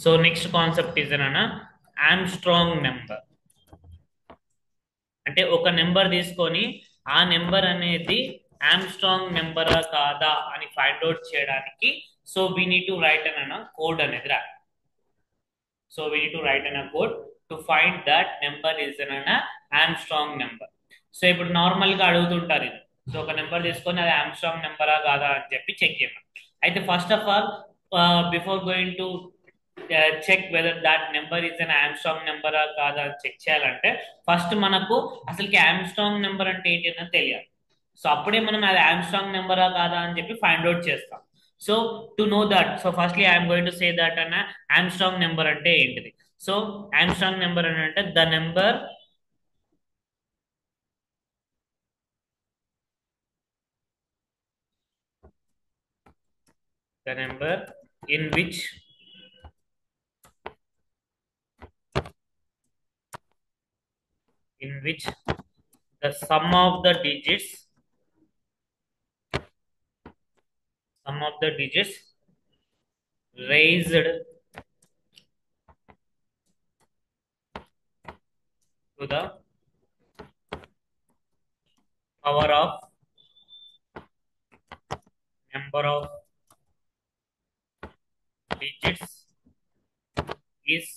So next concept is an Armstrong number. అంటే ఒక number తీసుకొని ఆ నెంబర్ అనేది ఆమ్స్ట్రాంగ్ నెంబరా కాదా అని ఫైండ్ అవుట్ చేయడానికి so we need to write an code అనేది రా. So we need to write an code to find that number is an Armstrong number. So ఇప్పుడు నార్మల్ గా అడుగుతుంటారు ఇది. సో ఒక నెంబర్ తీసుకొని అది ఆమ్స్ట్రాంగ్ నెంబరా కాదా అని చెప్పి చెక్ చేయమని. అయితే first of all before going to check whether that number is an Armstrong number కాదా చెక్ చేయాలంటే ఫస్ట్ మనకు అసలుకి ఆమ్స్ట్రాంగ్ నెంబర్ అంటే ఏంటి అని తెలియాలి. సో అప్పుడే మనం అది ఆమ్స్ట్రాంగ్ నెంబరా కాదా అని చెప్పి ఫైండ్ అవుట్ చేస్తాం. So to know that so firstly I'm going to say that అన్న ఆమ్స్ట్రాంగ్ నెంబర్ అంటే ఏంటిది. సో ఆమ్స్ట్రాంగ్ నెంబర్ అని అంటే the number in which the sum of the digits raised to the power of number of digits is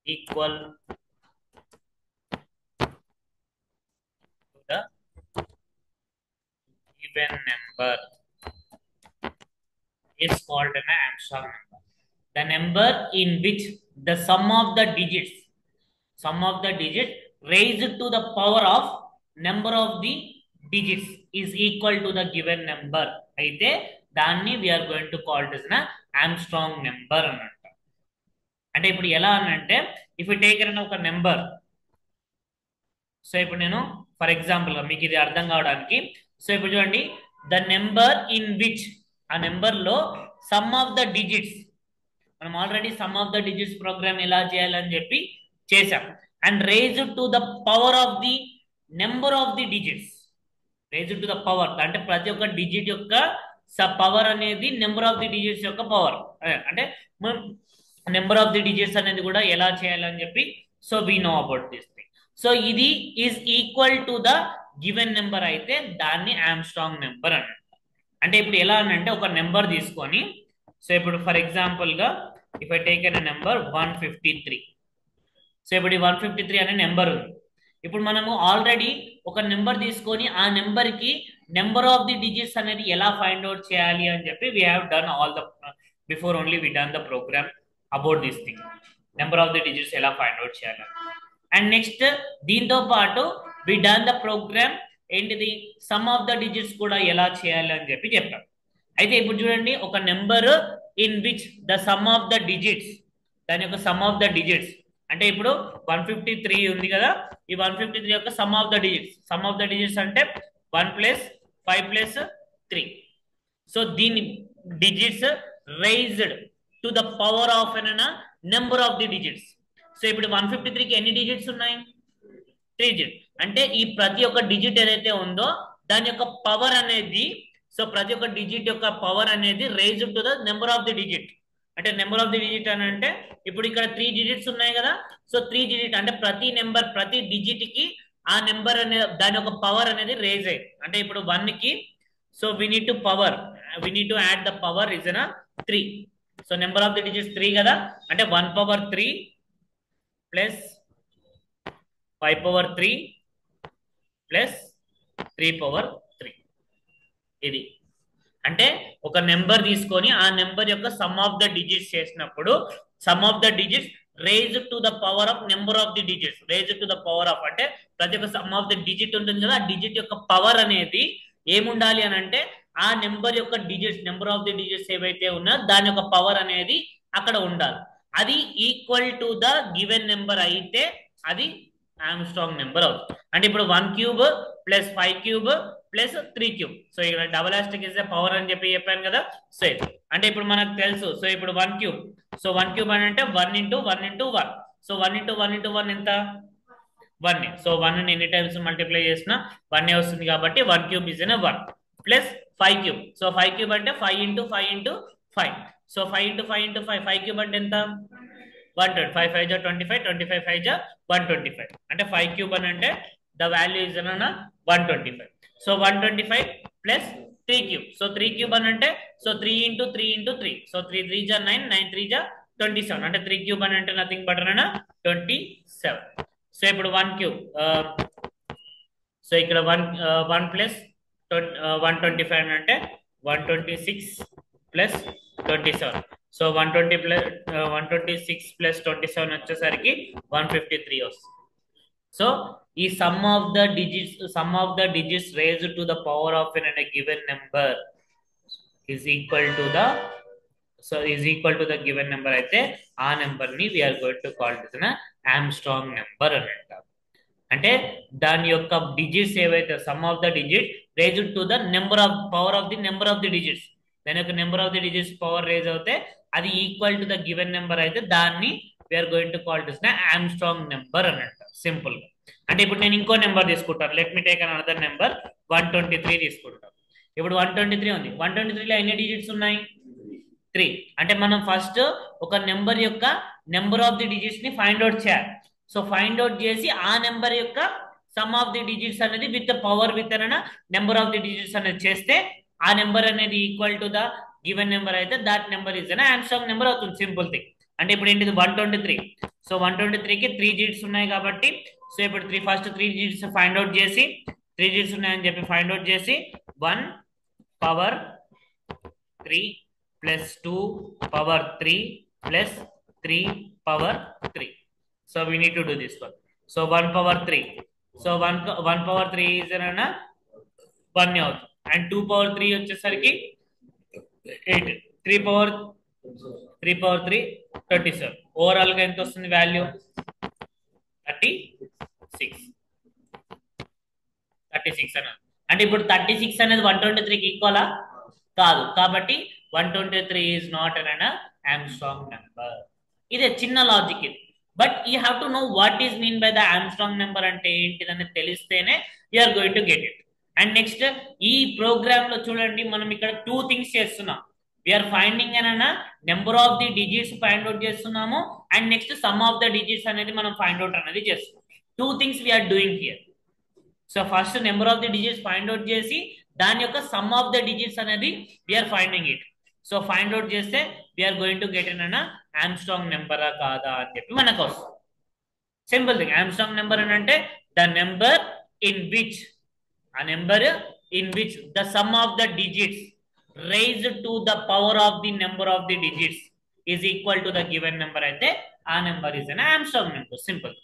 equal to the given number is called an Armstrong number. The number in which the sum of the digits raised to the power of number of the digits is equal to the given number. అయితే దాన్ని we are going to call it as an Armstrong number అన్నట్టు. అంటే ఇప్పుడు ఎలా అనంటే if you take ఒక number. So ఇప్పుడు నేను ఫర్ ఎగ్జాంపుల్ మీకు ఇది అర్థం కావడానికి సో ఇప్పుడు చూడండి ద నెంబర్ ఇన్ విచ్ ఆ నెంబర్ లో సమ్ ఆఫ్ ద డిజిట్స్ మనం already sum of the digits program ఎలా చేయాలని చెప్పి చేసాం. And raise to the power of the number of the digits. Raise to the power అంటే ప్రతి ఒక్క డిజిట్ యొక్క పవర్ అనేది నెంబర్ ఆఫ్ ది డిజిట్స్ యొక్క పవర్. అంటే నెంబర్ ఆఫ్ ది డిజిట్స్ అనేది కూడా ఎలా చేయాలని చెప్పి so we know about this thing. So ఇది is equal to the given number అయితే దాన్ని ఆమ్స్ట్రాంగ్ నెంబర్ అన్నట్టు. అంటే ఇప్పుడు ఎలా అనంటే ఒక నెంబర్ తీసుకొని సో ఇప్పుడు ఫర్ ఎగ్జాంపుల్ గా ఇఫ్ ఐ టేక్ అనే నెంబర్ 153. సో ఇప్పుడు ఈ 153 అనే నెంబర్ ఉంది. ఇప్పుడు మనము ఆల్రెడీ ఒక నెంబర్ తీసుకొని ఆ నెంబర్ కి నెంబర్ ఆఫ్ ది డిజిట్స్ అనేది ఎలా ఫైండ్ అవుట్ చేయాలి అని చెప్పి we have done all the before only we done the program about this thing. Number of the digits ఎలా ఫైండ్ అవుట్ చేయాలి. అండ్ నెక్స్ట్ దీంతో పాటు వి డన్ ద ప్రోగ్రామ్ ఏంటిది సమ్ ఆఫ్ ద డిజిట్స్ కూడా ఎలా చేయాలి అని చెప్పి చెప్పాం. అయితే ఇప్పుడు చూడండి ఒక number in which the some of the digits దాని యొక్క సమ్ ఆఫ్ ద డిజిట్స్ అంటే ఇప్పుడు 153 ఉంది కదా ఈ 153 యొక్క సమ్ ఆఫ్ ద డిజిట్స్ అంటే 1 + 5 + 3. సో దీని digits raised to the power of an number of the digits. So ఇప్పుడు 153కి ఎన్ని డిజిట్స్ ఉన్నాయి 3 డిజిట్. అంటే ఈ ప్రతి ఒక్క డిజిట్ ఏదైతే ఉందో దాని యొక్క పవర్ అనేది సో ప్రతి ఒక్క డిజిట్ యొక్క పవర్ అనేది raise to the number of the digit. అంటే నెంబర్ ఆఫ్ ది డిజిట్ అని అంటే ఇప్పుడు ఇక్కడ 3 డిజిట్స్ ఉన్నాయి కదా సో 3 డిజిట్ అంటే ప్రతి డిజిట్ కి ఆ నెంబర్ అనే దాని యొక్క పవర్ అనేది రేజ్ అయ్యింది. అంటే ఇప్పుడు 1 కి so we need to add the power is an 3. So number of the digits 3 కదా అంటే 1/3 ప్లస్ 5/3 ప్లస్ 3/3 ఇది. అంటే ఒక నెంబర్ తీసుకొని ఆ నెంబర్ యొక్క సమ్ ఆఫ్ ద డిజిట్స్ చేసినప్పుడు sum of the digits raise to the power of number of the digits. Raise to the power of అంటే ప్రతి ఒక్క సమ్ ఆఫ్ ద డిజిట్ ఉంటుంది కదా ఆ డిజిట్ యొక్క పవర్ అనేది ఏముండాలి అని అంటే ఆ నెంబర్ యొక్క digits number of the digits ఏవైతే ఉన్నాయో దాని యొక్క పవర్ అనేది అక్కడ ఉండాలి. అది equal to the given number అయితే అది ఆమ్స్ట్రాంగ్ నెంబర్ అవుతుంది. అంటే ఇప్పుడు 1³ + 5³ + 3³. సో ఇక్కడ డబుల్ ఆస్టెరిస్క్ ఇస్ పవర్ అని చెప్పాను కదా. సో అంటే ఇప్పుడు మనకు తెలుసు సో ఇప్పుడు 1³ సో 1³ అని అంటే 1 × 1 × 1. సో 1 × 1 × 1 ఎంత 1. సో 1 ని ఎన్ని టైమ్స్ మల్టిప్లై చేసినా 1 వస్తుంది కాబట్టి 1³ ఇస్ 1 ప్లస్ 5³. సో 5³ అంటే 5 × 5 × 5. సో 5 into 5 into 5, 5 cube అంటే ఎంత? 120. 5 5 జా 25, 25 5 జా 125. అంటే 5 cube అని అంటే ద వాల్యూ ఇస్ అన్న 125. So 125 plus 3 cube. So 3 cube అని అంటే సో 3 into 3 into 3. సో 3 3 జా 9, 9 3 జా 27. అంటే 3 cube అని అంటే నథింగ్ బట్ అన్న 27. సో ఇప్పుడు 1 cube. సో ఇక్కడ 1 ప్లస్ 125 అంటే 126 ప్లస్ 27. సో 126 ప్లస్ 27 వచ్చేసరికి 153 వస్తుంది. సో ఈ sum of the digits raised to the power of n and given number is equal to the given number అయితే ఆ నెంబర్ ని we're going to call it Armstrong number అని అంటారు. అంటే దాని యొక్క డిజిట్స్ ఏవైతే sum of the digit raised to the power of the number of the digits, దాని యొక్క number of the digits power raise అవుతే అది equal to the given number అయితే దాన్ని we're going to call it Armstrong number అని అంటారు simple గా. అంటే ఇప్పుడు నేను ఇంకో నెంబర్ తీసుకుంటాను. Let me take another number 123 తీసుకుంటాను. ఇప్పుడు 123 ఉంది. 123లో ఎన్ని డిజిట్స్ ఉన్నాయి? 3. అంటే మనం ఫస్ట్ ఒక నెంబర్ యొక్క నెంబర్ ఆఫ్ ది డిజిట్స్ ని ఫైండ్ అవుట్ చేయాలి. సో ఫైండ్ అవుట్ చేసి ఆ నెంబర్ యొక్క సమ్ ఆఫ్ ది డిజిట్స్ అనేది with power with number of the digits అనేది చేస్తే ఆ నెంబర్ అనేది equal to the given number అయితే that number is Armstrong number అవుతుంది. Simple thing. అంటే ఇప్పుడు ఏంటిది 123. సో 123కి 3 డిజిట్స్ ఉన్నాయి కాబట్టి సో ఇప్పుడు ఫస్ట్ 3 డిజిట్స్ ఫైండ్ అవుట్ చేసి 3 డిజిట్స్ ఉన్నాయని చెప్పి ఫైండ్ అవుట్ చేసి 1 power 3 plus 2 power 3 plus 3 power 3. So we need to do this one. So 1 power 3. So 1 power 3 is 1 out. And 2 power 3 వచ్చేసరికి 8. 3 power 3 37. ఓవరాల్ గా ఎంత వస్తుంది వాల్యూ? 36 అన్నది. అంటే ఇప్పుడు 36 అనేది 123కి ఈక్వలా? కాదు. కాబట్టి 123 is not an Armstrong number. ఇదే చిన్న లాజిక్ ఇది. But you have to know what is mean by the Armstrong number అంటే ఏంటిదని తెలిస్తేనే you are going to get it. And next ఈ ప్రోగ్రామ్ లో చూడండి, మనం ఇక్కడ 2 థింగ్స్ చేస్తున్నాం. We are finding number of the digits find out చేస్తున్నాము. And next sum of the digits అనేది మనం ఫైండ్ అవుట్ అనేది చేస్తున్నాం. 2 things we are doing here. So first number of the digits find out చేసి దాని యొక్క సమ్ ఆఫ్ ద డిజిట్స్ అనేది we are finding it. So find out చేస్తే we are going to get in Armstrong నెంబరా కాదా అని చెప్పి మనకు వస్తుంది. Simple thing. ఆమ్స్ట్రాంగ్ నెంబర్ అని అంటే the number in which the some of the digits raised to the power of the number of the digits is equal to the given number అయితే ఆ number is an Armstrong number. Simple.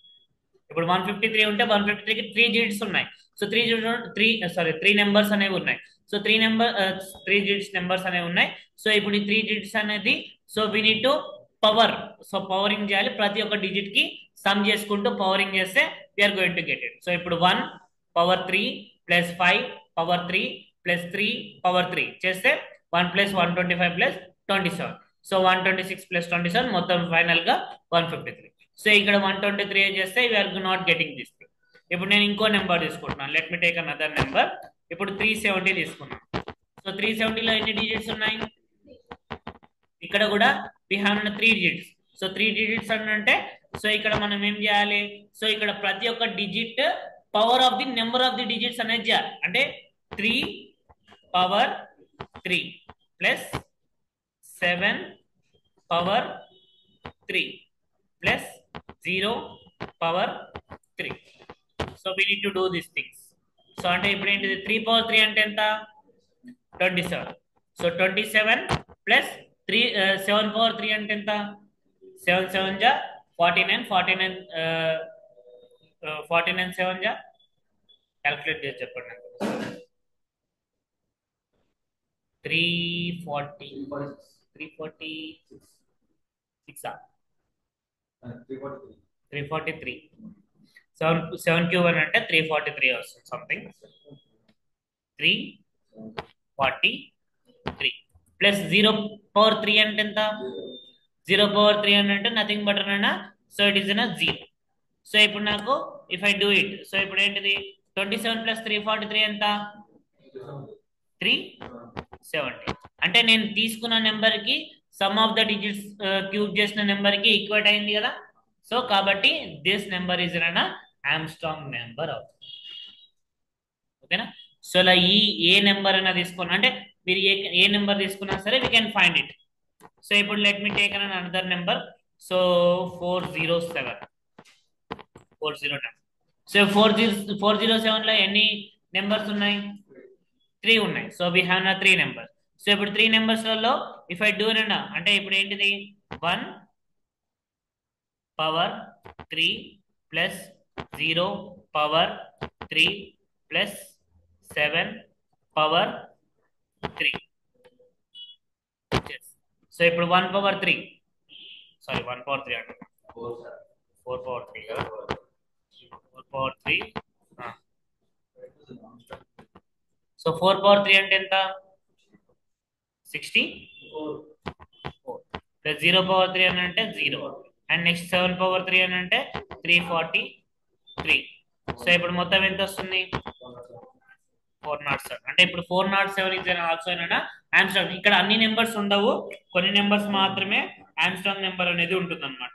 ఇప్పుడు 153 ఉంటే 153కి 3 digits ఉన్నాయి. So 3 numbers అనేవి ఉన్నాయి. So 3 digits numbers అనేవి ఉన్నాయి. So ఇప్పుడు ఈ 3 డిజిట్స్ అనేది so we need to powering చేయాలి. ప్రతి ఒక్క డిజిట్ కి సమ్ చేసుకుంటూ పవరింగ్ చేస్తే we are going to get it. So ఇప్పుడు 1 power 3 plus 5 power 3 plus 3 power 3 చేస్తే 1 ప్లస్ 125 ప్లస్ 27. సో 126 ప్లస్ 27 మొత్తం ఫైనల్ గా 153. సో ఇక్కడ 123 చేస్తే we're not getting this thing. ఇప్పుడు నేను ఇంకో నెంబర్ తీసుకుంటున్నాను. Let me take another number. ఇప్పుడు 370 తీసుకున్నాను. సో 370లో ఎన్ని డిజిట్స్ ఉన్నాయి? ఇక్కడ కూడా we have 3 digits. So 3 digits అంటే సో ఇక్కడ మనం ఏం చేయాలి? సో ఇక్కడ ప్రతి ఒక్క digit power of the number of the digits అనేది చేయాలి. అంటే 3 power 3 plus 7 power 3 plus 0 power 3. So we need to do these things. So అంటే ఇప్పుడు ఏంటిది? 3 power 3 అంటే ఎంత? 27. సో 27 ప్లస్ 7 power 3 అంటే ఎంత? 7 7 జా 49. 49 7 జా క్యాల్కులేట్ చేసి చెప్పండి. 343. 7 cube అని అంటే 343 వస్తుంది సంథింగ్. 343 ప్లస్ 0 power 3 అంటే ఎంత? 0 power 3 అని అంటే నథింగ్ బట్ అన్న సో ఇట్ ఈస్ 0. సో ఇప్పుడు నాకు if I do it so ఇప్పుడు ఏంటిది? 27 ప్లస్ 343 ఎంత? 370. అంటే నేను తీసుకున్న నెంబర్ కి some of the digits cube చేసిన నెంబర్ కి ఈక్వేట్ అయింది కదా. సో కాబట్టి this number is an Armstrong number అవుతుంది. ఓకేనా. సో ఇలా ఏ నెంబర్ అయినా తీసుకున్నా అంటే మీరు ఏ నెంబర్ తీసుకున్నా సరే we can find it. So ఇప్పుడు let me take an another number. So 407 409. So 407 లో ఎన్ని నెంబర్స్ ఉన్నాయి? 3 ఉన్నాయి. సో వీ హ్యావ్ నా 3 నెంబర్స్. సో ఇప్పుడు 3 నెంబర్స్లలో ఇఫ్ ఐ డూ అంటే ఇప్పుడు ఏంటిది 1 power 3 plus 0 power 3 plus 7 power 3. So ఇప్పుడు 1 పవర్ 3 సారీ 1 పవర్ 3 అంటే 4 పవర్ 3 కదా. 4 పవర్ 3. సో 4 పవర్ 3 అంటే ఎంత? 64 ప్లస్ 0 పవర్ 3 అని అంటే 0 అండ్ నెక్స్ట్ 7 పవర్ 3 అని అంటే 343. సో ఇప్పుడు మొత్తం ఎంత వస్తుంది? 407. అంటే ఇప్పుడు 407 ఇస్ ఆల్సో ఆమ్స్ట్రాంగ్. ఇక్కడ అన్ని నెంబర్స్ ఉండవు, కొన్ని నెంబర్స్ మాత్రమే ఆమ్స్ట్రాంగ్ నెంబర్ అనేది ఉంటుంది అనమాట.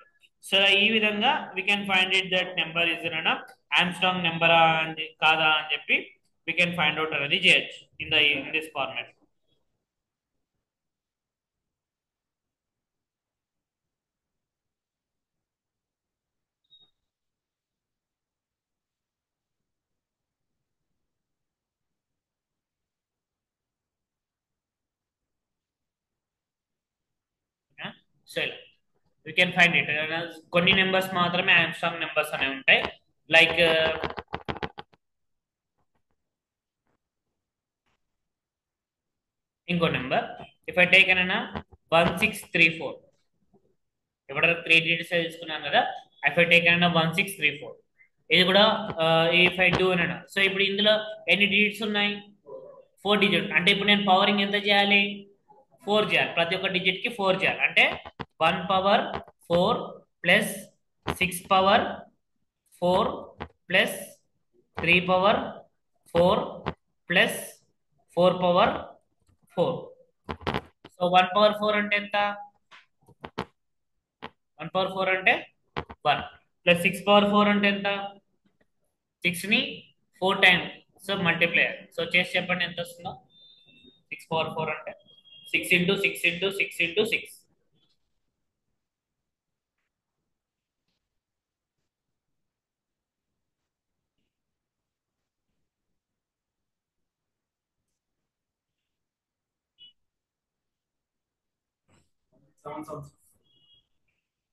సో ఈ విధంగా we can find it that number is Armstrong నెంబరా అని కాదా అని చెప్పి వీ కెన్ ఫైండ్ అవుట్ అనేది చేయొచ్చు ఇన్ దిస్ ఫార్మాట్. సో ఇలా వీ కెన్ ఫైండ్ ఇట్. కొన్ని నెంబర్స్ మాత్రమే ఆమ్స్ట్రాంగ్ నెంబర్స్ అనేవి ఉంటాయి. లైక్ ఇంకో number if I take an 1634. ఎవడ 3 డిజిట్స్ తీసుకున్నాను కదా. ఇఫ్ ఐ టేక్ అన్ 1634 ఇది కూడా ఇఫ్ ఐ డూ అన్న. సో ఇప్పుడు ఇందులో ఎన్ని డిజిట్స్ ఉన్నాయి? 4 డిజిట్. అంటే ఇప్పుడు నేను పవరింగ్ ఎంత చేయాలి? 4 చేయాలి. ప్రతి ఒక్క డిజిట్ కి 4 చేయాలి. అంటే 1 power 4 plus 6 power 4 plus 3 power 4 plus 4 power 4. So 1 power 4 అంటే ఎంత? 1 పవర్ 4 అంటే 1 ప్లస్ 6 పవర్ 4 అంటే ఎంత? 6 ని 4 టైమ్స్ సో మల్టిప్లైయర్. సో చేసి చెప్పండి ఎంత వస్తుందో. 6 పవర్ 4 అంటే 6 into 6 into 6 into 6.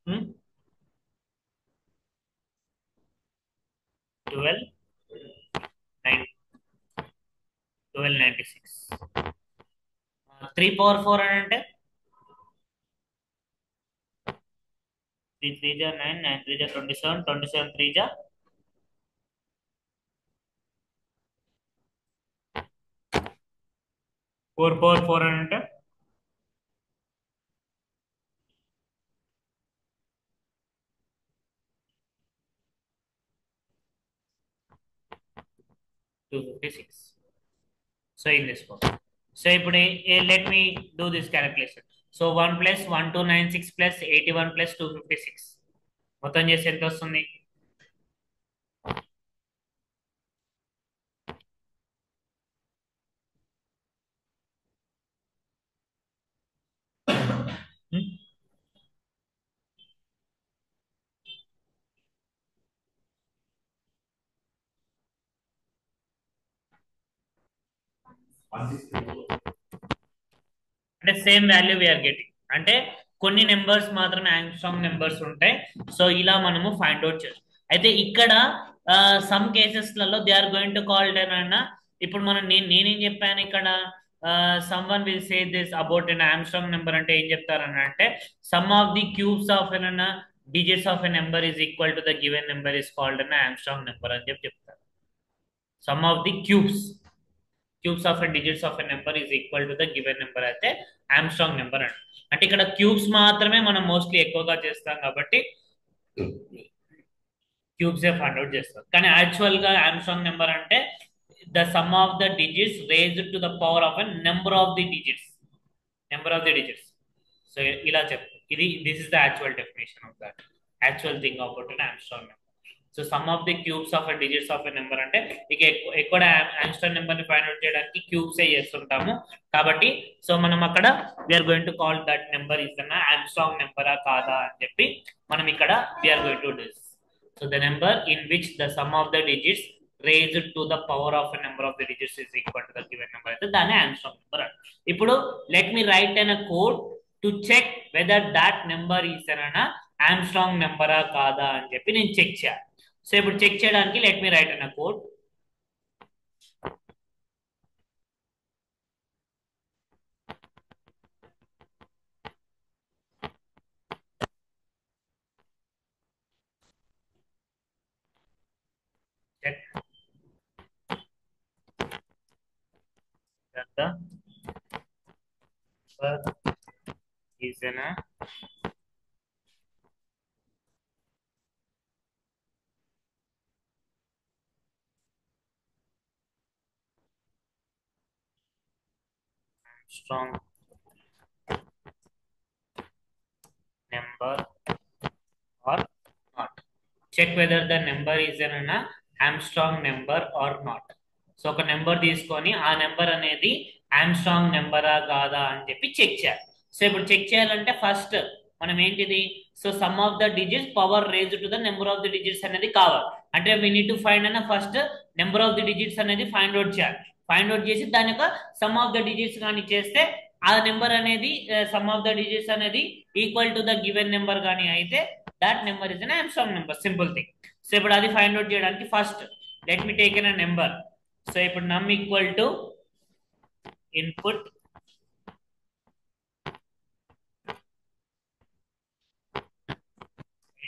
Hmm? 12 9 1296. 3 power 4 అని అంటే 3 3 జా 9 9 3 జా 27 27 3 జా 4 పవర్ 4 అని అంటే 256. So in this form. So ఇప్పుడు let me do this calculation. So 1 plus 1296 plus 81 plus 256 మొత్తం చేసి ఎంత వస్తుంది? అంటే సేమ్ వాల్యూ వీఆర్ గెటింగ్. అంటే కొన్ని నెంబర్స్ మాత్రమే ఆమ్స్ట్రాంగ్ నెంబర్స్ ఉంటాయి. సో ఇలా మనము ఫైండ్ అవుట్ చేస్తాం. అయితే ఇక్కడ సమ్ కేసెస్లలో they are going to called an. ఇప్పుడు నేనేం చెప్పాను ఇక్కడ, someone will say this about an Armstrong number అంటే ఏం చెప్తారన్న అంటే sum of the cubes of n అన్న digits of a number is equal to the given number is called an Armstrong number అని చెప్తారు. Sum of the cubes of digits of a number is equal to the given number అయితే Armstrong number అండి. అంటే ఇక్కడ cubes మాత్రమే మనం mostly ఎక్కువగా చేస్తాం కాబట్టి క్యూబ్స్ ఫైండ్ అవుట్ చేస్తాం. కానీ యాక్చువల్ గా ఆమ్స్ట్రాంగ్ నెంబర్ అంటే the sum of the digits raised to the power of a number of the digits. Number of the digits. So ఇలా చెప్పు, this is the actual definition of that, actual thing about an Armstrong number. So sum of the cubes of digits of a number అంటే ఇక ఎక్కువ Armstrong number ని find out చేయడానికి cubes చేస్తుంటాము. కాబట్టి so మనం అక్కడ we are going to call that number is an Armstrong నెంబరా కాదా అని చెప్పి మనం ఇక్కడ we are going to this. So the number in which the some of the digits raised to the power of a number of the digits is equal to the given number అయితే దాన్ని Armstrong number అంటారు. ఇప్పుడు let me write an code to check whether that number is an Armstrong నెంబరా కాదా అని చెప్పి నేను check చేయాలి. సో ఇప్పుడు చెక్ చేయడానికి let me write an code. Check that the number is an strong number or not. Check whether the number is an Armstrong number or not. So ఒక number తీసుకొని ఆ నెంబర్ అనేది Armstrong నెంబరా కాదా అని చెప్పి చెక్ చేయాలి. సో ఇప్పుడు చెక్ చేయాలంటే ఫస్ట్ మనం ఏంటిది, so sum of the digits power raise to the number of the digits అనేది కావాలి. అంటే we need to find an first number of the digits అనేది ఫైండ్ అవుట్ చేయాలి. ఫైండ్ అవుట్ చేసి దాని యొక్క సమ్ ఆఫ్ ద డిజిట్స్ కానీ చేస్తే ఆ నెంబర్ అనేది సమ్ ఆఫ్ ద డిజిట్స్ అనేది equal to the given number కానీ అయితే that number is an Armstrong number, simple thing. So ఇప్పుడు అది ఫైండ్ అవుట్ చేయడానికి first let me take an number. So ఇప్పుడు num equal to input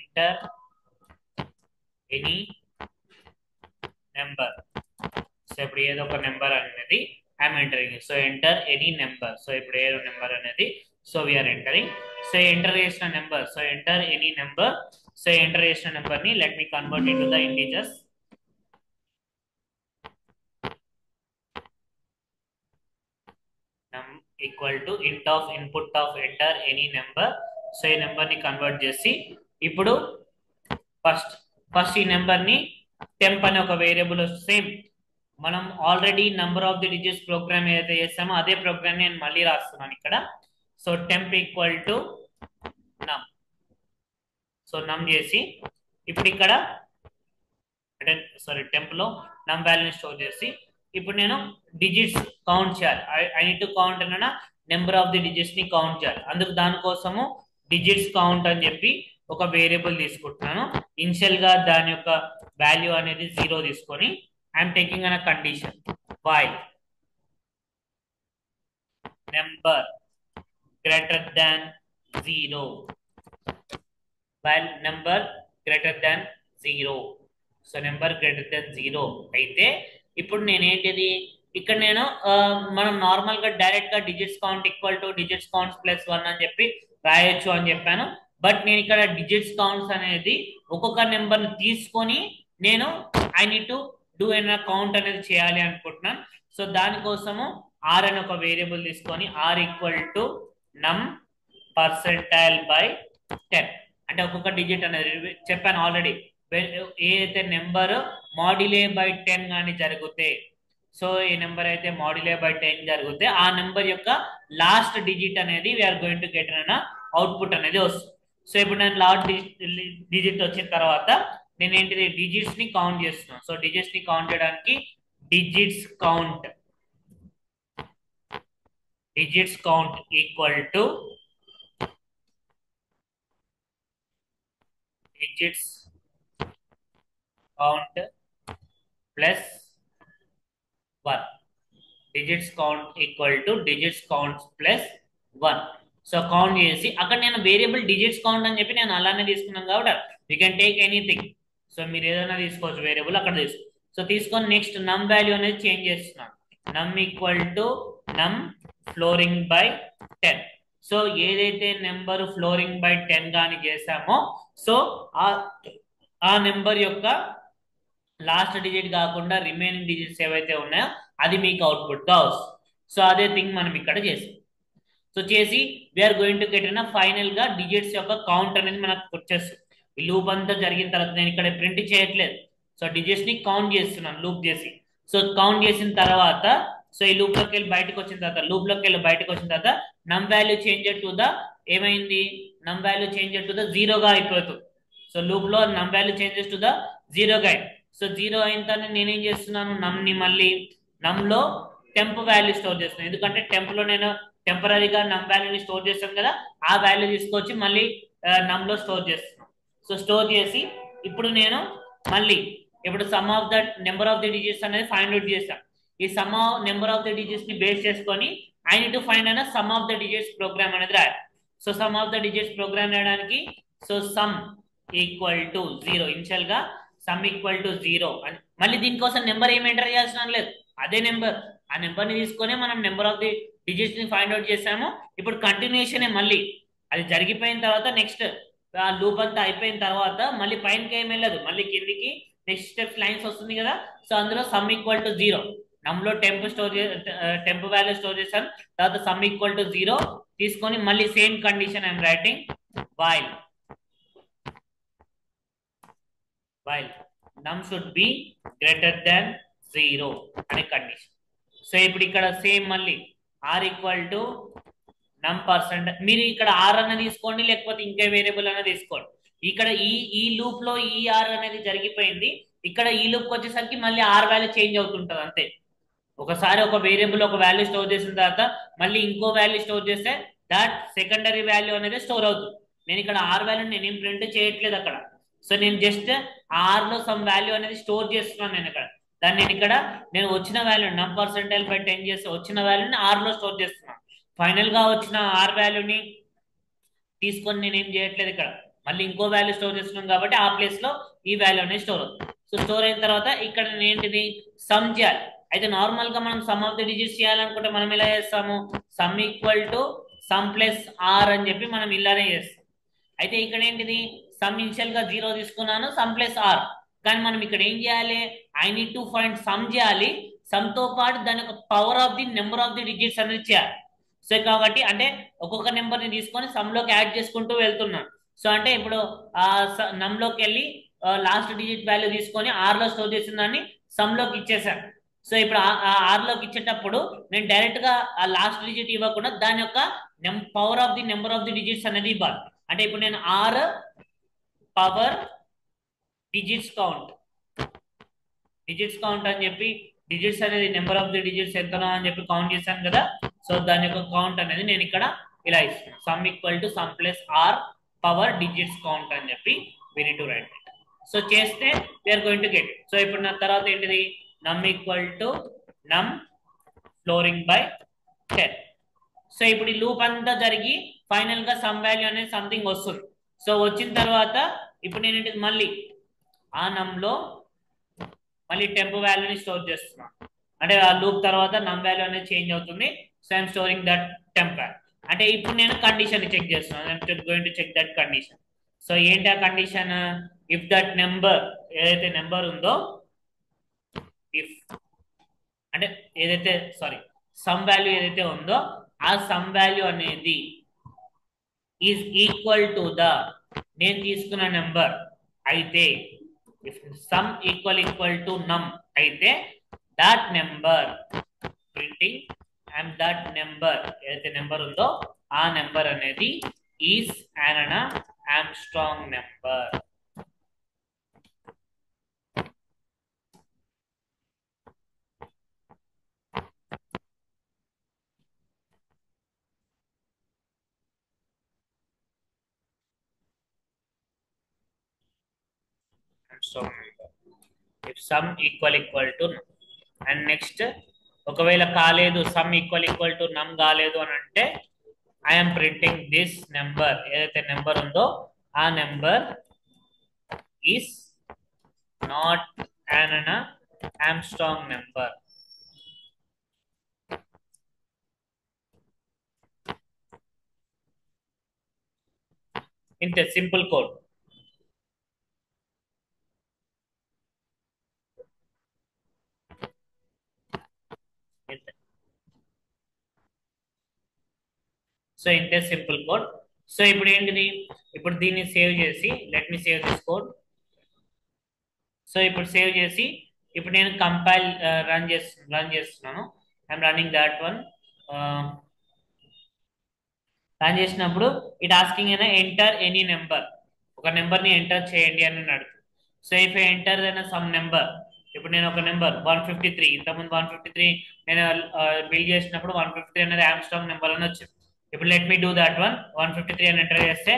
enter any number. So ఇప్పుడు ఏదో ఒక number అనేది I'm entering. So enter any number. So ఇప్పుడు ఏదో నెంబర్ అనేది so we're entering. So enter చేసిన number, so enter any number. So enter చేసిన నెంబర్ ని let me convert into the integers. num equal to int of input of enter any number. So ఈ number ని convert చేసి ఇప్పుడు first ఈ number ని temp అనే ఒక వేరియబుల్ సేమ్ మనం already number of the digits program ఏదైతే చేస్తామో అదే ప్రోగ్రామ్ నేను మళ్ళీ రాస్తున్నాను ఇక్కడ. So temp equal to num. So num చేసి ఇప్పుడు ఇక్కడ అంటే టెంప్ లో నమ్ వాల్యూని స్టోర్ చేసి ఇప్పుడు నేను డిజిట్స్ కౌంట్ చేయాలి. ఐ నీడ్ టు కౌంట్ అన్న నెంబర్ ఆఫ్ ది డిజిట్స్ ని కౌంట్ చేయాలి. అందుకు దానికోసము డిజిట్స్ కౌంట్ అని చెప్పి ఒక వేరియబుల్ తీసుకుంటున్నాను. ఇనిషియల్ గా దాని యొక్క వాల్యూ అనేది 0 తీసుకొని I'm taking an condition while number greater than 0, while number greater than 0. So number greater than 0 అయితే ఇప్పుడు నేనేంటిది ఇక్కడ నేను మనం నార్మల్ గా డైరెక్ట్ గా digits count equal to digits counts plus 1 అని చెప్పి రాయొచ్చు అని చెప్పాను. బట్ నేను ఇక్కడ డిజిట్స్ కౌంట్స్ అనేది ఒక్కొక్క నెంబర్ ని తీసుకొని నేను I need to do an count అనేది చేయాలి అనుకుంటున్నాను. సో దానికోసము ఆర్ అని ఒక వేరియబుల్ తీసుకొని ఆర్ ఈక్వల్ టు నమ్ పర్సెంటైల్ బై 10. అంటే ఒక్కొక్క డిజిట్ అనేది చెప్పాను ఆల్రెడీ, ఏదైతే నెంబర్ మాడ్యులే బై 10 కానీ జరిగితే, సో ఈ నెంబర్ అయితే మాడ్యులే బై 10 జరిగితే ఆ నెంబర్ యొక్క లాస్ట్ డిజిట్ అనేది వీఆర్ గోయింగ్ టు గెట్ అన్న అవుట్పుట్ అనేది వస్తుంది. సో ఇప్పుడు నేను లాస్ట్ డిజిట్ వచ్చిన తర్వాత నేను ఏంటిది డిజిట్స్ ని కౌంట్ చేస్తున్నాను. సో డిజిట్స్ ని కౌంట్ చేయడానికి digits count equal to digits count plus 1. digits count equal to digits count plus 1. So count చేసి అక్కడ నేను వేరియబుల్ డిజిట్స్ కౌంట్ అని చెప్పి నేను అలానే తీసుకున్నాను కాబట్టి you can take anything. So మీరు ఏదైనా తీసుకోవచ్చు వేరియబుల్ అక్కడ తీసుకో. సో తీసుకొని నెక్స్ట్ నమ్ వాల్యూ అనేది చేంజ్ చేస్తున్నాను. నమ్ equal to num flooring by 10. So ఏదైతే నెంబర్ ఫ్లోరింగ్ బై 10 కానీ చేసామో సో ఆ నెంబర్ యొక్క లాస్ట్ డిజిట్ కాకుండా రిమైనింగ్ డిజిట్స్ ఏవైతే ఉన్నాయో అది మీకు అవుట్పుట్ గా వస్తుంది. సో అదే థింగ్ మనం ఇక్కడ చేసాం. సో చేసి we're going to get in final గా డిజిట్స్ యొక్క కౌంట్ అనేది మనకు వచ్చేస్తుంది. ఈ లూప్ అంతా జరిగిన తర్వాత నేను ఇక్కడ ప్రింట్ చేయట్లేదు. సో డిజిట్స్ ని కౌంట్ చేస్తున్నాను లూప్ చేసి. సో కౌంట్ చేసిన తర్వాత సో ఈ లూప్ లోకి వెళ్ళి బయటకు వచ్చిన తర్వాత నమ్ వాల్యూ చేంజ్ టు ద ఏమైంది, నమ్ వాల్యూ చేంజ్ టు ద జీరోగా అయిపోతుంది. సో లూప్ లో నమ్ వాల్యూ చేంజెస్ టు ద జీరోగా అయింది. సో జీరో అయిన తర్వాత నేనేం చేస్తున్నాను, నమ్ ని మళ్ళీ నమ్ లో టెంప్ వాల్యూ స్టోర్ చేస్తున్నాను. ఎందుకంటే టెంప్ లో నేను టెంపరీగా నమ్ వాల్యూని స్టోర్ చేస్తాను కదా, ఆ వాల్యూ తీసుకొచ్చి మళ్ళీ నమ్ లో స్టోర్ చేస్తున్నాను. సో స్టోర్ చేసి ఇప్పుడు నేను మళ్ళీ ఇప్పుడు sum of the number of the digits అనేది ఫైండ్ అవుట్ చేస్తాను. ఈ sum of number of the digits ని బేస్ చేసుకొని ఐ నీడ్ టు ఫైండ్ అయినా sum of the digits program అనేది రాయాలి. సో sum of the digits program రాయడానికి so sum equal to zero, initial గా సమ్ ఈక్వల్ టు జీరో అని మళ్ళీ దీనికోసం నెంబర్ ఏం ఎంటర్ చేయాల్సిన లేదు, అదే నెంబర్, ఆ నెంబర్ ని తీసుకొని మనం నెంబర్ ఆఫ్ ది డిజిట్స్ ని ఫైండ్ అవుట్ చేసాము. ఇప్పుడు కంటిన్యూషన్ మళ్ళీ అది జరిగిపోయిన తర్వాత నెక్స్ట్ లూప్ అంతా అయిపోయిన తర్వాత మళ్ళీ పైనకి ఏం వెళ్ళదు, మళ్ళీ కిందికి నెక్స్ట్ స్టెప్ లైన్స్ వస్తుంది కదా. సో అందులో సమ్ ఈక్వల్ టు జీరో, నమ్లో టెంప్ వాల్యూ స్టోర్ చేశాను. తర్వాత సమ్ ఈక్వల్ టు జీరో తీసుకొని మళ్ళీ same condition I'm writing while num should be greater than zero అనే కండిషన్. సో ఇప్పుడు ఇక్కడ సేమ్ మళ్ళీ r equal to num percent, మీరు ఇక్కడ ఆర్ అన్న తీసుకోండి లేకపోతే ఇంకే వేరియబుల్ అన్న తీసుకోండి. ఇక్కడ ఈ లూప్ లో ఈ ఆర్ అనేది జరిగిపోయింది, ఇక్కడ ఈ లూప్ వచ్చేసరికి మళ్ళీ ఆర్ వాల్యూ చేంజ్ అవుతుంటది అంతే. ఒకసారి ఒక వేరియబుల్ ఒక వాల్యూ స్టోర్ చేసిన తర్వాత మళ్ళీ ఇంకో వాల్యూ స్టోర్ చేస్తే దాట్ సెకండరీ వాల్యూ అనేది స్టోర్ అవుతుంది. నేను ఇక్కడ ఆర్ వాల్యూ నేనేం ప్రింట్ చేయట్లేదు అక్కడ. సో నేను జస్ట్ ఆర్ లో సమ్ వాల్యూ అనేది స్టోర్ చేస్తున్నాను నేను ఇక్కడ. దాన్ని నేను వచ్చిన వాల్యూ నమ్ పర్సెంటైల్ బై 10 చేసి వచ్చిన వాల్యూని ఆర్ లో స్టోర్ చేస్తున్నాను. ఫైనల్ గా వచ్చిన ఆర్ వాల్యూని తీసుకొని నేను ఏం చేయట్లేదు ఇక్కడ, మళ్ళీ ఇంకో వాల్యూ స్టోర్ చేస్తున్నాం కాబట్టి ఆ ప్లేస్ లో ఈ వాల్యూ అనేది స్టోర్ అవుతుంది. సో స్టోర్ అయిన తర్వాత ఇక్కడ ఏంటిది సమ్ చేయాలి. అయితే నార్మల్ గా మనం సమ్ ఆఫ్ ది డిజిట్స్ చేయాలనుకుంటే మనం ఎలా చేస్తాము, sum equal to sum plus r అని చెప్పి మనం ఇలానే చేస్తాం. అయితే ఇక్కడ ఏంటిది సమ్ ఇనిషియల్ గా జీరో తీసుకున్నాను, సమ్ ప్లస్ ఆర్, కానీ మనం ఇక్కడ ఏం చేయాలి, I need to find sum చేయాలి. సమ్ తో పాటు దాని యొక్క power of the number of the digits అనేది చేయాలి. సో కాబట్టి అంటే ఒక్కొక్క నెంబర్ ని తీసుకొని సమ్ లోకి యాడ్ చేసుకుంటూ వెళ్తున్నాను. సో అంటే ఇప్పుడు ఆ నమ్ లోకి వెళ్ళి లాస్ట్ డిజిట్ వాల్యూ తీసుకొని ఆర్ లో స్టోర్ చేసిన దాన్ని సమ్ లోకి ఇచ్చేసాను. సో ఇప్పుడు ఆర్ లోకి ఇచ్చేటప్పుడు నేను డైరెక్ట్ గా ఆ లాస్ట్ డిజిట్ ఇవ్వకుండా దాని యొక్క power of the number of the digits అనేది ఇవ్వాలి. అంటే ఇప్పుడు నేను ఆర్ పవర్ డిజిట్స్ కౌంట్ అని చెప్పి డిజిట్స్ అనేది నెంబర్ ఆఫ్ ది డిజిట్స్ ఎంతనో అని చెప్పి కౌంట్ చేశాను కదా. సో దాని యొక్క కౌంట్ అనేది నేను ఇక్కడ ఇలా ఇస్తున్నాను, sum equal to sum plus r power digits count అని చెప్పి we need to write it. So చేస్తే we are going to get. So ఇప్పుడు నా తర్వాత ఏంటిది num equal to num flooring by 10. So ఇప్పుడు ఈ లూప్ అంతా జరిగి ఫైనల్ గా సమ్ వాల్యూ అనేది సంథింగ్ వస్తుంది. సో వచ్చిన తర్వాత ఇప్పుడు నేను మళ్ళీ ఆ నమ్ లో మళ్ళీ టెంప్ వాల్యూని స్టోర్ చేస్తున్నాను. అంటే ఆ లూప్ తర్వాత నమ్ వాల్యూ అనేది చేంజ్ అవుతుంది. So I'm storing that temp value. అంటే ఇప్పుడు నేను కండిషన్ చెక్ చేస్తున్నాను, I'm going to check that condition. So ఏంటి ఆ కండిషన్, ఇఫ్ దట్ నెంబర్ ఏదైతే నెంబర్ ఉందో ఇఫ్ అంటే ఏదైతే సమ్ వాల్యూ ఏదైతే ఉందో ఆ సమ్ వాల్యూ అనేది ఈజ్ ఈక్వల్ టు ద నేను తీసుకున్న నెంబర్ అయితే, ఇఫ్ సమ్ ఈక్వల్ టు నమ్ అయితే that number printing and that number ఏదైతే నెంబర్ ఉందో ఆ నెంబర్ అనేది is an Armstrong number. If some equal to నమ్ అండ్ నెక్స్ట్ ఒకవేళ కాలేదు సమ్ ఈక్వల్ టు నమ్ కాలేదు అని అంటే ఐఎమ్ ప్రింటింగ్ దిస్ నెంబర్ ఏదైతే నెంబర్ ఉందో ఆ number is not an Armstrong number. ఇంతే సింపుల్ కోడ్. సో ఇంతే సింపుల్ కోడ్. సో ఇప్పుడు ఏంటిది, ఇప్పుడు దీన్ని సేవ్ చేసి let me save this code. So ఇప్పుడు సేవ్ చేసి ఇప్పుడు నేను కంపైల్ రన్ చేస్తున్నాను. I'm running that one. Run చేసినప్పుడు ఇట్ ఆస్కింగ్ అయినా ఎంటర్ ఎనీ నెంబర్, ఒక నెంబర్ ని ఎంటర్ చేయండి అని అడుగుతుంది. సో ఇఫ్ ఎంటర్ అయినా సమ్ నెంబర్, ఇప్పుడు నేను ఒక నెంబర్ 153, ఇంతకుముందు 153 నేను బిల్డ్ చేసినప్పుడు 153 అనేది ఆమ్స్ట్రాంగ్ నెంబర్ అని వచ్చింది. ఇప్పుడు let me do that one. 153 అని ఎంటర్ చేస్తే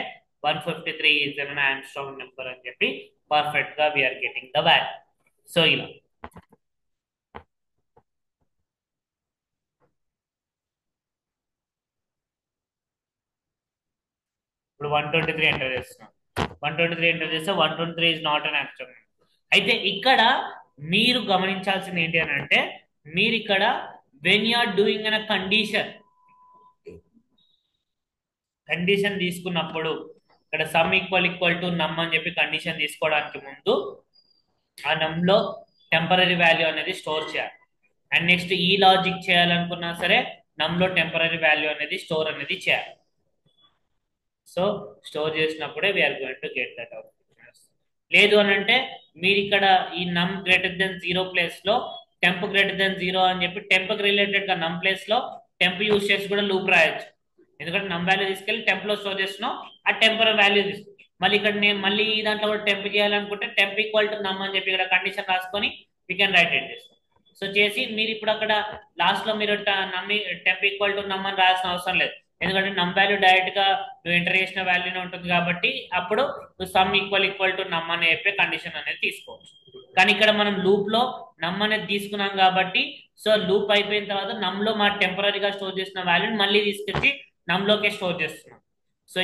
153 ఈజ్ అన్ ఆమ్స్ట్రాంగ్ నెంబర్ అని చెప్పి పర్ఫెక్ట్ గా we're getting the value. So ఇలా ఇప్పుడు 123 ఎంటర్ చేస్తున్నాం. 123 ఎంటర్ చేస్తే 123 ఇస్ నాట్ అన్ ఆబ్స్ట్రాక్ట్. అయితే ఇక్కడ మీరు గమనించాల్సింది ఏంటి అని అంటే, మీరు ఇక్కడ when you are doing an condition తీసుకున్నప్పుడు ఇక్కడ సమ్ ఈక్వల్ టు నమ్ అని చెప్పి కండిషన్ తీసుకోవడానికి ముందు ఆ నమ్ లో టెంపరీ వాల్యూ అనేది స్టోర్ చేయాలి. అండ్ నెక్స్ట్ ఈ లాజిక్ చేయాలనుకున్నా సరే నమ్ లో టెంపరీ వాల్యూ అనేది స్టోర్ అనేది చేయాలి. సో స్టోర్ చేసినప్పుడే we're going to get that out. లేదు అని అంటే మీరు ఇక్కడ ఈ నమ్ గ్రేటర్ దెన్ 0 ప్లేస్ లో టెంప్ గ్రేటర్ దెన్ 0 అని చెప్పి టెంప్ రిలేటెడ్ గా నమ్ ప్లేస్ లో టెంప్ యూజ్ చేసి కూడా లూప్ రాయొచ్చు. ఎందుకంటే నమ్ వాల్యూ తీసుకెళ్ళి టెంప్ లో స్టోర్ చేస్తున్నాం, ఆ టెంపరీ వాల్యూ తీసుకు మళ్ళీ ఇక్కడ నేను మళ్ళీ ఈ దాంట్లో కూడా టెంప్ చేయాలనుకుంటే టెంప్ ఈక్వల్ టు నమ్ అని చెప్పి ఇక్కడ కండిషన్ రాసుకొని we can write it this. So చేసి మీరు ఇప్పుడు అక్కడ లాస్ట్ లో మీరు నమ్మి టెంప్ ఈక్వల్ టు నమ్ అని రాయాల్సిన అవసరం లేదు. ఎందుకంటే నమ్ వాల్యూ డైరెక్ట్ గా నువ్వు ఎంటర్ చేసిన వాల్యూనే ఉంటుంది కాబట్టి అప్పుడు సమ్ ఈక్వల్ టు నమ్ అని చెప్పే కండిషన్ అనేది తీసుకోవచ్చు. కానీ ఇక్కడ మనం లూప్ లో నమ్ అనేది తీసుకున్నాం కాబట్టి సో లూప్ అయిపోయిన తర్వాత నమ్ లో మా టెంపరీగా స్టోర్ చేసిన వాల్యూని మళ్ళీ తీసుకొచ్చి నమ్ లోకే స్టోర్ చేస్తున్నాం. సో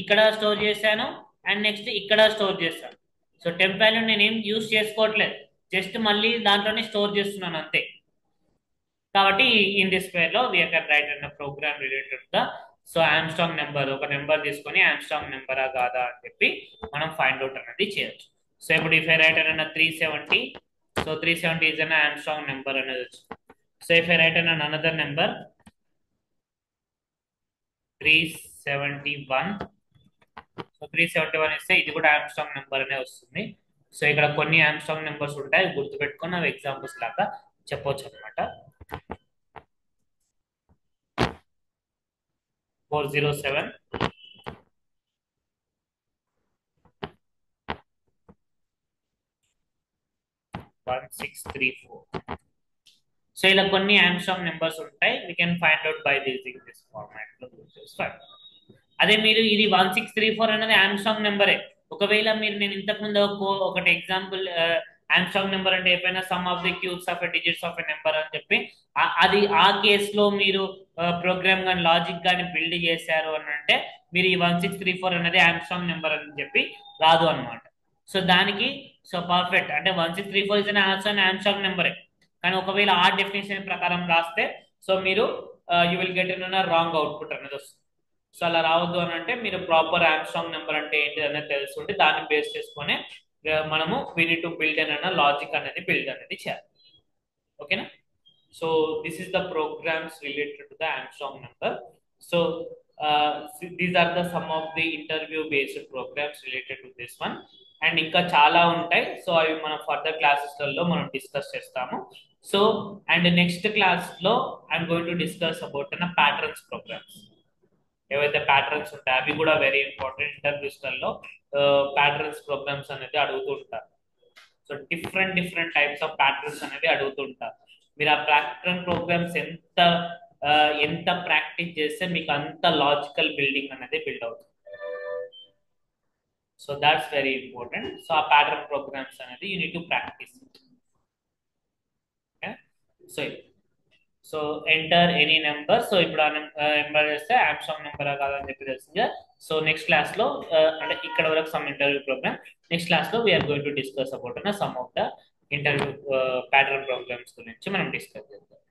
ఇక్కడ స్టోర్ చేశాను అండ్ నెక్స్ట్ ఇక్కడ స్టోర్ చేశాను. సో టెంప్ వాల్యూ నేను ఏం యూజ్ చేసుకోవట్లేదు, జస్ట్ మళ్ళీ దాంట్లోనే స్టోర్ చేస్తున్నాను అంతే. కాబట్టి ఇన్ దిస్ వే లో we can write an program related గా. సో ఆమ్స్ట్రాంగ్ నెంబర్ ఒక నెంబర్ తీసుకొని ఆమ్స్ట్రాంగ్ నెంబరా కాదా అని చెప్పి మనం ఫైండ్ అవుట్ అనేది చేయొచ్చు. సో ఇప్పుడు ఇఫ్ ఐ రైట్ అన్న 370, so 370 is an Armstrong number అనేది వచ్చింది. సో ఇఫ్ ఐ రైట్ అన్న అనదర్ నెంబర్ 371, సో 371 ఇస్తే ఇది కూడా ఆమ్స్ట్రాంగ్ నెంబర్ అనే వస్తుంది. సో ఇక్కడ కొన్ని ఆమ్స్ట్రాంగ్ నెంబర్స్ ఉంటాయి, గుర్తుపెట్టుకొని అవి ఎగ్జాంపుల్స్ లాగా చెప్పొచ్చు అనమాట. 407, 1634. సో ఇలా కొన్ని ఆమ్స్ట్రాంగ్ నెంబర్స్ ఉంటాయి, we can find out by using this format లో. అదే మీరు ఇది 1634 అనేది ఆమ్స్ట్రాంగ్ నెంబరే. ఒకవేళ మీరు నేను ఇంతకు ముందు ఒకటి ఎగ్జాంపుల్ ఆమ్స్ట్రాంగ్ నెంబర్ అంటే ఏమైనా some of the cubes of digits of a number అని చెప్పి అది ఆ కేసులో మీరు ప్రోగ్రామ్ కానీ లాజిక్ కానీ బిల్డ్ చేశారు అని అంటే మీరు ఈ 1634 అనేది ఆమ్స్ట్రాంగ్ నెంబర్ అని చెప్పి రాదు అనమాట. సో దానికి సో పర్ఫెక్ట్ అంటే 1634 ఇస్ ఆమ్స్ట్రాంగ్ నెంబరే. కానీ ఒకవేళ ఆ డెఫినేషన్ ప్రకారం రాస్తే సో మీరు you will get in wrong output అనేది వస్తుంది. సో అలా రావద్దు అని అంటే మీరు ప్రాపర్ ఆమ్స్ట్రాంగ్ నెంబర్ అంటే ఏంటి అనేది తెలుసుకుంటే దాన్ని బేస్ చేసుకొని మనము we need to build an logic అనేది బిల్డ్ అనేది చేయాలి. ఓకేనా? So this is the programs related to the Armstrong number. So these are the some of the interview based programs related to this one. And ఇంకా చాలా ఉంటాయి, so అవి మనం further క్లాసెస్లలో మనం డిస్కస్ చేస్తాము. సో అండ్ నెక్స్ట్ క్లాస్ లో I'm going to discuss about patterns programs. ఏవైతే patterns ఉంటాయి అవి కూడా వెరీ ఇంపార్టెంట్. ఇంటర్వ్యూస్లలో ప్యాటర్న్స్ ప్రోగ్రామ్స్ అనేది అడుగుతుంటారు. So different types of patterns అనేది అడుగుతుంటారు. మీరు ఆ ప్యాటర్న్ ప్రోగ్రామ్స్ ఎంత ప్రాక్టీస్ చేస్తే మీకు అంత లాజికల్ బిల్డింగ్ అనేది బిల్డ్ అవుతుంది. So that's very important. So ఆ ప్యాటర్న్ ప్రోగ్రామ్స్ అనేది you need to practice. So enter any number. So ఇప్పుడు ఆ నెంబర్ చేస్తే ఆమ్స్ట్రాంగ్ నెంబర్ కాదని చెప్పి తెలిసిందిగా. సో నెక్స్ట్ క్లాస్ లో అంటే ఇక్కడ వరకు some interview program. Next class లో we are going to discuss about some of the interview pattern programs గురించి మనం డిస్కస్ చేద్దాం.